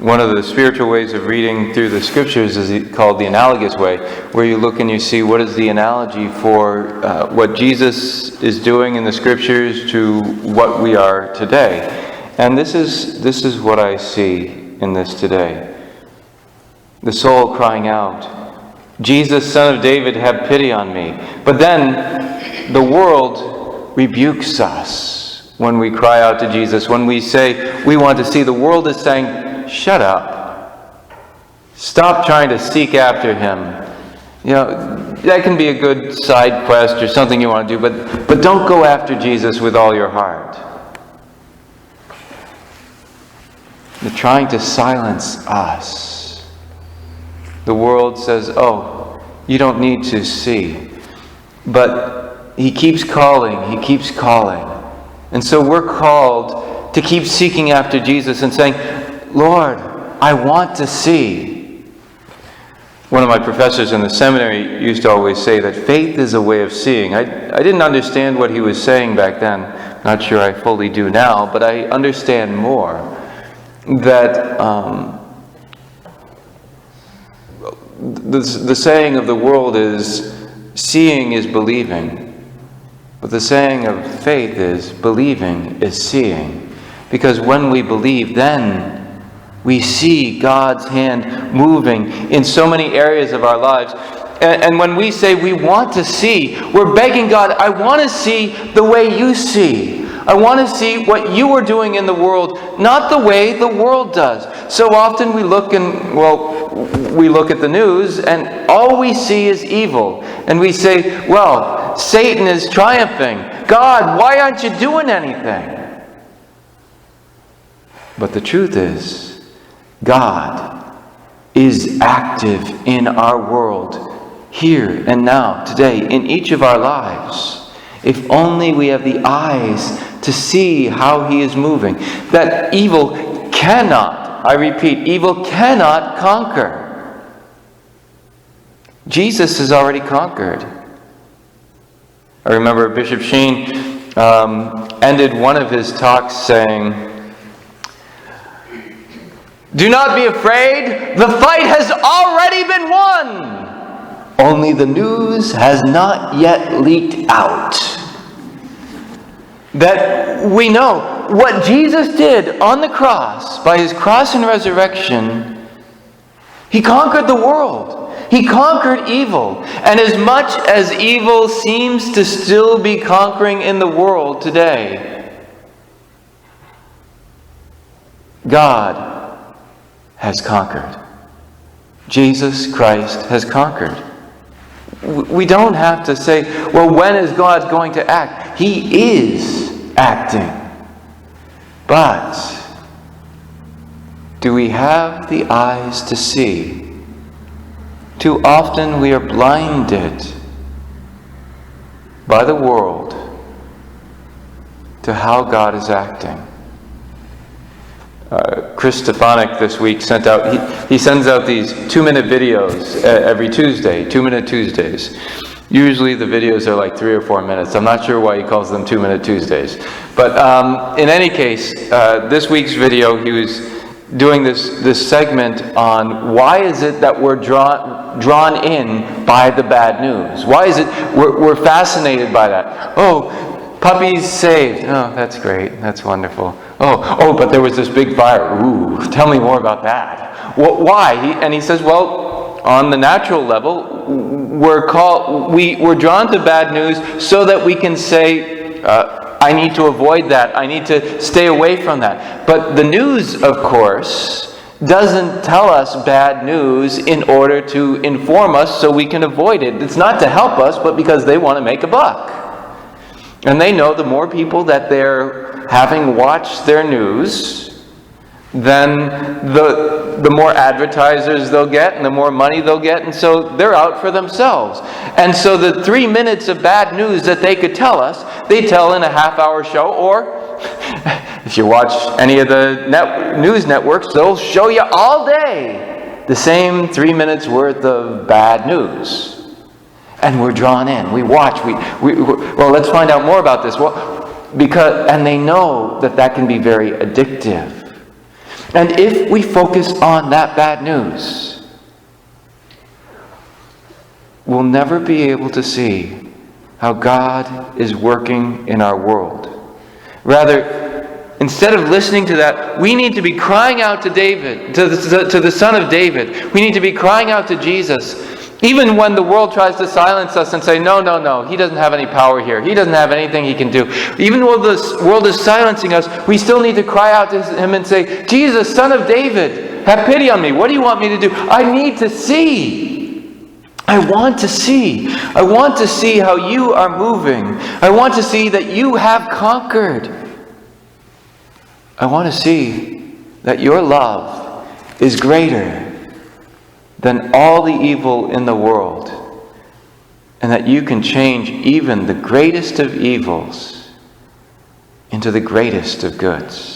One of the spiritual ways of reading through the Scriptures is called the analogous way, where you look and you see what is the analogy for what Jesus is doing in the Scriptures to what we are today. And this is what I see in this today. The soul crying out, "Jesus, Son of David, have pity on me." But then the world rebukes us when we cry out to Jesus. When we say we want to see, the world is saying, "Shut up. Stop trying to seek after him. That can be a good side quest or something you want to do, but don't go after Jesus with all your heart." They're trying to silence us. The world says, "Oh, you don't need to see." But he keeps calling, he keeps calling. And so we're called to keep seeking after Jesus and saying, "Lord, I want to see." One of my professors in the seminary used to always say that faith is a way of seeing. I didn't understand what he was saying back then. Not sure I fully do now, but I understand more. That the saying of the world is, seeing is believing. But the saying of faith is, believing is seeing. Because when we believe, then we see God's hand moving in so many areas of our lives. And when we say we want to see, we're begging God, "I want to see the way you see. I want to see what you are doing in the world, not the way the world does." So often we look at the news and all we see is evil. And we say, "Well, Satan is triumphing. God, why aren't you doing anything?" But the truth is, God is active in our world, here and now, today, in each of our lives. If only we have the eyes to see how he is moving. That evil cannot, I repeat, evil cannot conquer. Jesus has already conquered. I remember Bishop Sheen ended one of his talks saying, "Do not be afraid, the fight has already been won. Only the news has not yet leaked out." That we know what Jesus did on the cross, by his cross and resurrection, he conquered the world. He conquered evil. And as much as evil seems to still be conquering in the world today, God has conquered. Jesus Christ has conquered. We don't have to say, "Well, when is God going to act?" He is acting. But do we have the eyes to see? Too often we are blinded by the world to how God is acting. Chris Stefanik this week sent out, he sends out these 2-minute videos every Tuesday, 2-minute Tuesdays. Usually the videos are like 3 or 4 minutes. I'm not sure why he calls them 2-minute Tuesdays. But in any case, this week's video, he was doing this segment on why is it that we're drawn in by the bad news? Why is it we're fascinated by that? Oh, puppies saved. Oh, that's great. That's wonderful. Oh, but there was this big fire. Ooh, tell me more about that. Well, why? He says, well, on the natural level, we're drawn to bad news so that we can say, I need to avoid that. I need to stay away from that. But the news, of course, doesn't tell us bad news in order to inform us so we can avoid it. It's not to help us, but because they want to make a buck. And they know the more people that they're having watch their news, then the more advertisers they'll get and the more money they'll get, and so they're out for themselves. And so the 3 minutes of bad news that they could tell us, they tell in a half-hour show, or if you watch any of the news networks, they'll show you all day the same 3 minutes worth of bad news. And we're drawn in. We watch. Well, let's find out more about this. Well, and they know that can be very addictive. And if we focus on that bad news, we'll never be able to see how God is working in our world. Rather, instead of listening to that, we need to be crying out to David, to the Son of David. We need to be crying out to Jesus, even when the world tries to silence us and say, no, he doesn't have any power here. He doesn't have anything he can do. Even though the world is silencing us, we still need to cry out to him and say, Jesus, Son of David, have pity on me. What do you want me to do? I need to see. I want to see. I want to see how you are moving. I want to see that you have conquered. I want to see that your love is greater than all the evil in the world, and that you can change even the greatest of evils into the greatest of goods.